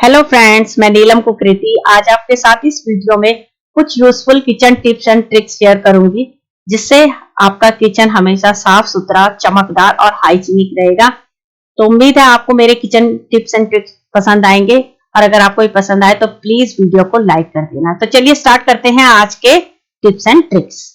Hello friends, मैं नीलम कुकरेती आज आपके साथ इस वीडियो में कुछ useful kitchen tips and tricks share करूंगी जिससे आपका किचन हमेशा साफ सुथरा, चमकदार और हाइजीनिक रहेगा। तो उम्मीद है आपको मेरे किचन टिप्स एंड ट्रिक्स पसंद आएंगे और अगर आपको ये पसंद आए तो प्लीज वीडियो को लाइक कर देना। तो चलिए स्टार्ट करते हैं आज के टिप्स एंड ट्रिक्स।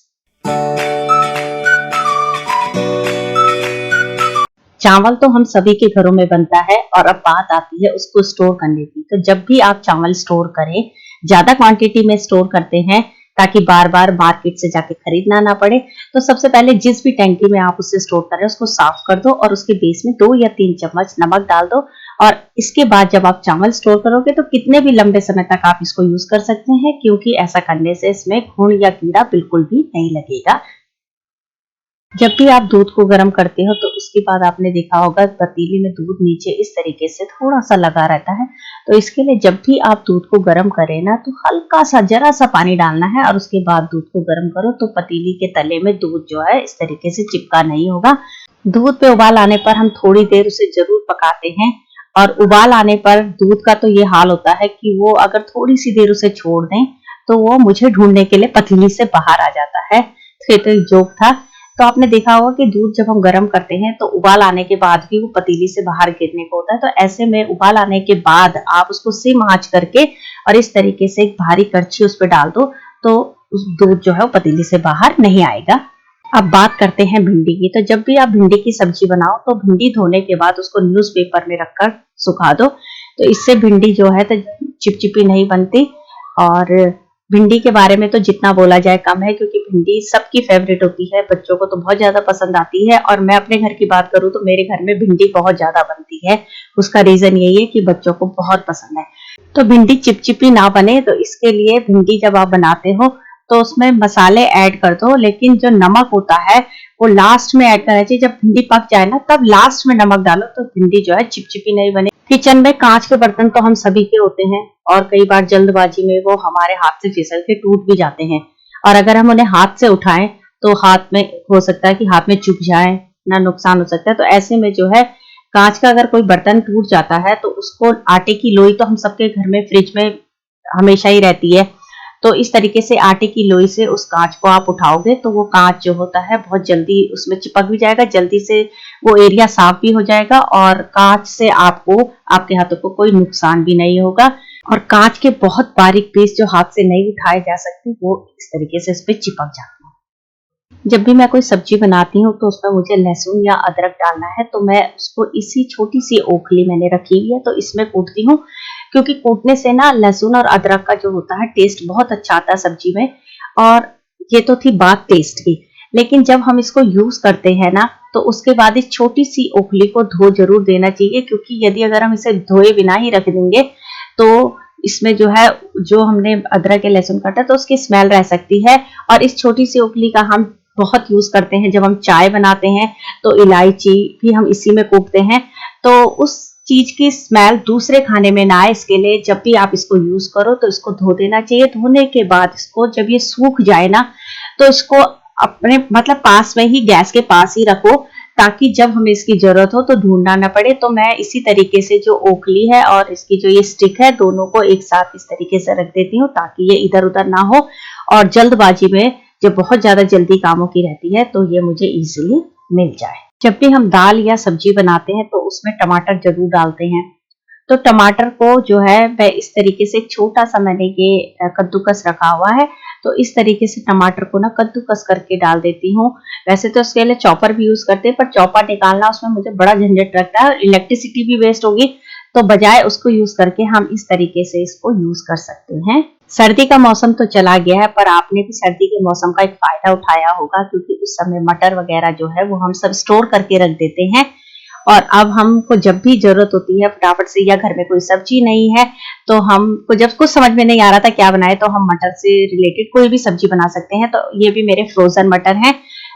चावल तो हम सभी के घरों में बनता है और अब बात आती है उसको स्टोर करने की। तो जब भी आप चावल स्टोर करें, ज्यादा क्वांटिटी में स्टोर करते हैं ताकि बार बार मार्केट से जाके खरीदना ना पड़े, तो सबसे पहले जिस भी टैंकी में आप उसे स्टोर कर रहे हैं उसको साफ कर दो और उसके बेस में 2 या 3 चम्मच नमक डाल दो। और इसके बाद जब आप चावल स्टोर करोगे तो कितने भी लंबे समय तक आप इसको यूज कर सकते हैं, क्योंकि ऐसा करने से इसमें घुन या कीड़ा बिल्कुल भी नहीं लगेगा। जब भी आप दूध को गर्म करते हो तो उसके बाद आपने देखा होगा पतीली में दूध नीचे इस तरीके से थोड़ा सा लगा रहता है। तो इसके लिए जब भी आप दूध को गर्म करें ना, तो हल्का सा जरा सा पानी डालना है और उसके बाद दूध को गर्म करो तो पतीली के तले में दूध जो है इस तरीके से चिपका नहीं होगा। दूध पे उबाल आने पर हम थोड़ी देर उसे जरूर पकाते हैं और उबाल आने पर दूध का तो ये हाल होता है कि वो अगर थोड़ी सी देर उसे छोड़ दें तो वो मुझे ढूंढने के लिए पतीली से बाहर आ जाता है। तो ये तो एक जोक था। तो आपने देखा होगा कि दूध जब हम गर्म करते हैं तो उबाल आने के बाद भी वो पतीली से बाहर गिरने को होता है। तो ऐसे में उबाल आने के बाद आप उसको सिम आंच करके और इस तरीके से एक भारी कड़छी उस पर डाल दो तो उस दूध जो है वो पतीली से बाहर नहीं आएगा। अब बात करते हैं भिंडी की। तो जब भी आप भिंडी की सब्जी बनाओ तो भिंडी धोने के बाद उसको न्यूज़पेपर में रखकर सुखा दो। तो इससे भिंडी जो है तो चिपचिपी नहीं बनती। और भिंडी के बारे में तो जितना बोला जाए कम है, क्योंकि भिंडी सबकी फेवरेट होती है, बच्चों को तो बहुत ज्यादा पसंद आती है। और मैं अपने घर की बात करूं तो मेरे घर में भिंडी बहुत ज्यादा बनती है। उसका रीजन यही है कि बच्चों को बहुत पसंद है। तो भिंडी चिपचिपी ना बने तो इसके लिए भिंडी जब आप बनाते हो तो उसमें मसाले ऐड कर दो, लेकिन जो नमक होता है वो लास्ट में ऐड करना चाहिए। जब भिंडी पक जाए ना तब लास्ट में नमक डालो तो भिंडी जो है चिपचिपी नहीं बने। किचन में कांच के बर्तन तो हम सभी के होते हैं और कई बार जल्दबाजी में वो हमारे हाथ से फिसल के टूट भी जाते हैं। और अगर हम उन्हें हाथ से उठाएं तो हाथ में हो सकता है कि हाथ में चुभ जाए, ना नुकसान हो सकता है। तो ऐसे में जो है कांच का अगर कोई बर्तन टूट जाता है तो उसको आटे की लोई तो हम सबके घर में फ्रिज में हमेशा ही रहती है। तो इस तरीके से आटे की लोई से उस कांच को आप उठाओगे तो वो कांच जो होता है बहुत जल्दी उसमें चिपक भी जाएगा, जल्दी से वो एरिया साफ भी हो जाएगा और कांच से आपको आपके हाथों को कोई नुकसान भी नहीं होगा। और कांच के बहुत बारीक पीस जो हाथ से नहीं उठाए जा सकते वो इस तरीके से इस पे चिपक जाते हैं। जब भी मैं कोई सब्जी बनाती हूँ तो उसमें मुझे लहसुन या अदरक डालना है तो मैं उसको इसी छोटी सी ओखली मैंने रखी हुई है तो इसमें कूटती हूँ, क्योंकि कूटने से ना लहसुन और अदरक का जो होता है टेस्ट बहुत अच्छा आता है सब्जी में। और ये तो थी बात टेस्ट की, लेकिन जब हम इसको यूज करते हैं ना तो उसके बाद इस छोटी सी ओखली को धो जरूर देना चाहिए, क्योंकि यदि अगर हम इसे धोए बिना ही रख देंगे तो इसमें जो है जो हमने अदरक या लहसुन काटा तो उसकी स्मेल रह सकती है। और इस छोटी सी ओखली का हम बहुत यूज करते हैं जब हम चाय बनाते हैं तो इलायची भी हम इसी में कूटते हैं, तो उस चीज की स्मेल दूसरे खाने में ना आए इसके लिए जब भी आप इसको यूज करो तो इसको धो देना चाहिए। धोने के बाद इसको जब ये सूख जाए ना तो इसको अपने मतलब पास में ही गैस के पास ही रखो ताकि जब हमें इसकी जरूरत हो तो ढूंढना ना पड़े। तो मैं इसी तरीके से जो ओखली है और इसकी जो ये स्टिक है दोनों को एक साथ इस तरीके से रख देती हूँ ताकि ये इधर उधर ना हो और जल्दबाजी में जब बहुत ज्यादा जल्दी कामों की रहती है तो ये मुझे इजीली मिल जाए। जब भी हम दाल या सब्जी बनाते हैं तो उसमें टमाटर जरूर डालते हैं। तो टमाटर को जो है मैं इस तरीके से छोटा सा मैंने ये कद्दूकस रखा हुआ है तो इस तरीके से टमाटर को ना कद्दूकस करके डाल देती हूँ। वैसे तो इसके लिए चॉपर भी यूज करते हैं पर चॉपर निकालना उसमें मुझे बड़ा झंझट लगता है और इलेक्ट्रिसिटी भी वेस्ट होगी, तो बजाय उसको यूज करके हम इस तरीके से इसको यूज कर सकते हैं। सर्दी का मौसम तो चला गया है पर आपने भी सर्दी के मौसम का एक फायदा उठाया होगा, क्योंकि उस समय मटर वगैरह जो है वो हम सब स्टोर करके रख देते हैं और अब हमको जब भी जरूरत होती है फटाफट से या घर में कोई सब्जी नहीं है तो हमको जब कुछ समझ में नहीं आ रहा था क्या बनाए तो हम मटर से रिलेटेड कोई भी सब्जी बना सकते हैं। तो ये भी मेरे फ्रोजन मटर हैं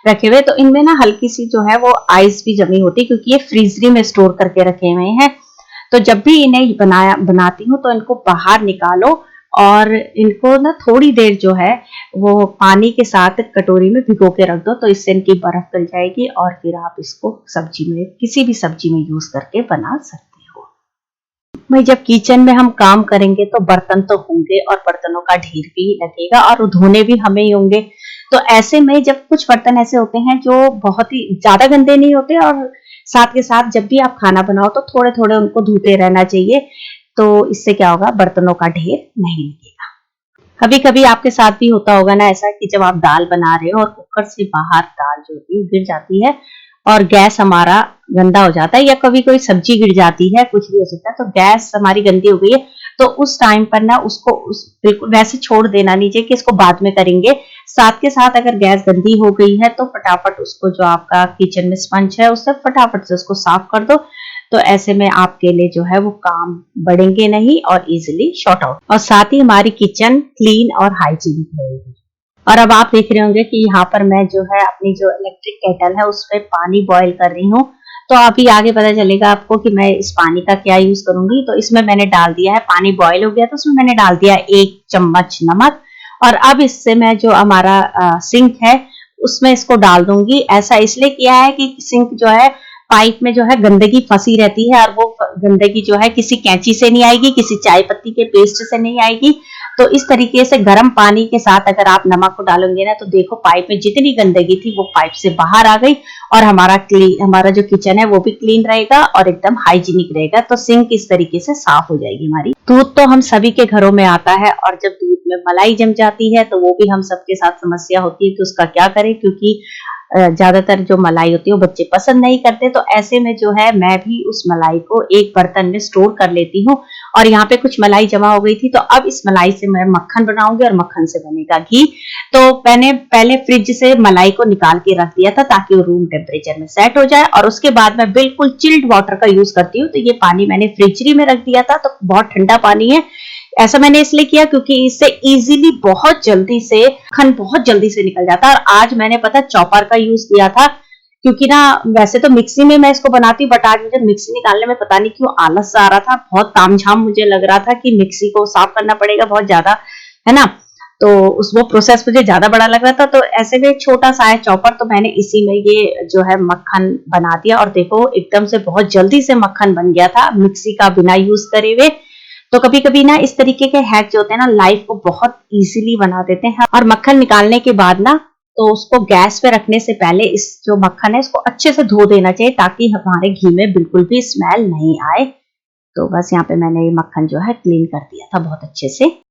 रखे हुए, तो इनमें ना हल्की सी जो है वो आइस भी जमी होती है क्योंकि ये फ्रीजरी में स्टोर करके रखे हुए हैं। तो जब भी इन्हें बनाती हूँ तो इनको बाहर निकालो और इनको ना थोड़ी देर जो है वो पानी के साथ कटोरी में भिगो के रख दो तो इससे इनकी बर्फ गल जाएगी और फिर आप इसको सब्जी में किसी भी सब्जी में यूज करके बना सकते हो। भाई जब किचन में हम काम करेंगे तो बर्तन तो होंगे और बर्तनों का ढेर भी लगेगा और धोने भी हमें ही होंगे। तो ऐसे में जब कुछ बर्तन ऐसे होते हैं जो बहुत ही ज्यादा गंदे नहीं होते और साथ के साथ जब भी आप खाना बनाओ तो थोड़े थोड़े उनको धोते रहना चाहिए। तो इससे क्या होगा, बर्तनों का ढेर नहीं लगेगा। कभी कभी आपके साथ भी होता होगा ना ऐसा कि जब आप दाल बना रहे हो और कुकर से बाहर दाल जो होती है गिर जाती है और गैस हमारा गंदा हो जाता है, या कभी कोई सब्जी गिर जाती है, कुछ भी हो सकता है, तो गैस हमारी गंदी हो गई है। तो उस टाइम पर ना उसको बिल्कुल वैसे छोड़ देना नहीं चाहिए कि इसको बाद में करेंगे। साथ के साथ अगर गैस गंदी हो गई है तो फटाफट उसको, जो आपका किचन में स्पंज है उससे फटाफट से उसको साफ कर दो। तो ऐसे में आपके लिए जो है वो काम बढ़ेंगे नहीं और इजिली शॉर्ट आउट, और साथ ही हमारी किचन क्लीन और हाइजीनिक रहेगी। और अब आप देख रहे होंगे कि यहाँ पर मैं जो है अपनी जो इलेक्ट्रिक केटल है उस पर पानी बॉईल कर रही हूँ। तो अभी आगे पता चलेगा आपको कि मैं इस पानी का क्या यूज करूंगी। तो इसमें मैंने डाल दिया है, पानी बॉईल हो गया तो उसमें मैंने डाल दिया 1 चम्मच नमक। और अब इससे मैं जो हमारा सिंक है उसमें इसको डाल दूंगी। ऐसा इसलिए किया है कि सिंक जो है पाइप में जो है गंदगी फंसी रहती है और वो गंदगी जो है किसी कैंची से नहीं आएगी, किसी चाय पत्ती के पेस्ट से नहीं आएगी। तो इस तरीके से गर्म पानी के साथ अगर आप नमक को डालोगे ना तो देखो पाइप में जितनी गंदगी थी वो पाइप से बाहर आ गई और हमारा जो किचन है वो भी क्लीन रहेगा और एकदम हाइजीनिक रहेगा। तो सिंक इस तरीके से साफ हो जाएगी हमारी। दूध तो हम सभी के घरों में आता है और जब दूध में मलाई जम जाती है तो वो भी हम सबके साथ समस्या होती है कि उसका क्या करें, क्योंकि ज्यादातर जो मलाई होती है वो बच्चे पसंद नहीं करते। तो ऐसे में जो है मैं भी उस मलाई को एक बर्तन में स्टोर कर लेती हूँ। और यहाँ पे कुछ मलाई जमा हो गई थी तो अब इस मलाई से मैं मक्खन बनाऊंगी और मक्खन से बनेगा घी। तो मैंने पहले फ्रिज से मलाई को निकाल के रख दिया था ताकि वो रूम टेम्परेचर में सेट हो जाए, और उसके बाद मैं बिल्कुल चिल्ड वाटर का यूज करती हूँ। तो ये पानी मैंने फ्रिजरी में रख दिया था, तो बहुत ठंडा पानी है। ऐसा मैंने इसलिए किया क्योंकि इससे इजीली बहुत जल्दी से मक्खन बहुत जल्दी से निकल जाता है। और आज मैंने पता चॉपर का यूज किया था, क्योंकि ना वैसे तो मिक्सी में मैं इसको बनाती हूँ बट आज मुझे मिक्सी निकालने में पता नहीं क्यों आलस आ रहा था। बहुत तामझाम मुझे लग रहा था कि मिक्सी को साफ करना पड़ेगा बहुत ज्यादा, है ना। तो वो प्रोसेस मुझे ज्यादा बड़ा लग रहा था। तो ऐसे में छोटा सा है चॉपर, तो मैंने इसी में ये जो है मक्खन बना दिया और देखो एकदम से बहुत जल्दी से मक्खन बन गया था मिक्सी का बिना यूज करे हुए। तो कभी कभी ना इस तरीके के हैक जो होते हैं ना लाइफ को बहुत इजीली बना देते हैं। और मक्खन निकालने के बाद ना तो उसको गैस पे रखने से पहले इस जो मक्खन है इसको अच्छे से धो देना चाहिए ताकि हमारे घी में बिल्कुल भी स्मेल नहीं आए। तो बस यहाँ पे मैंने ये मक्खन जो है क्लीन कर दिया था बहुत अच्छे से।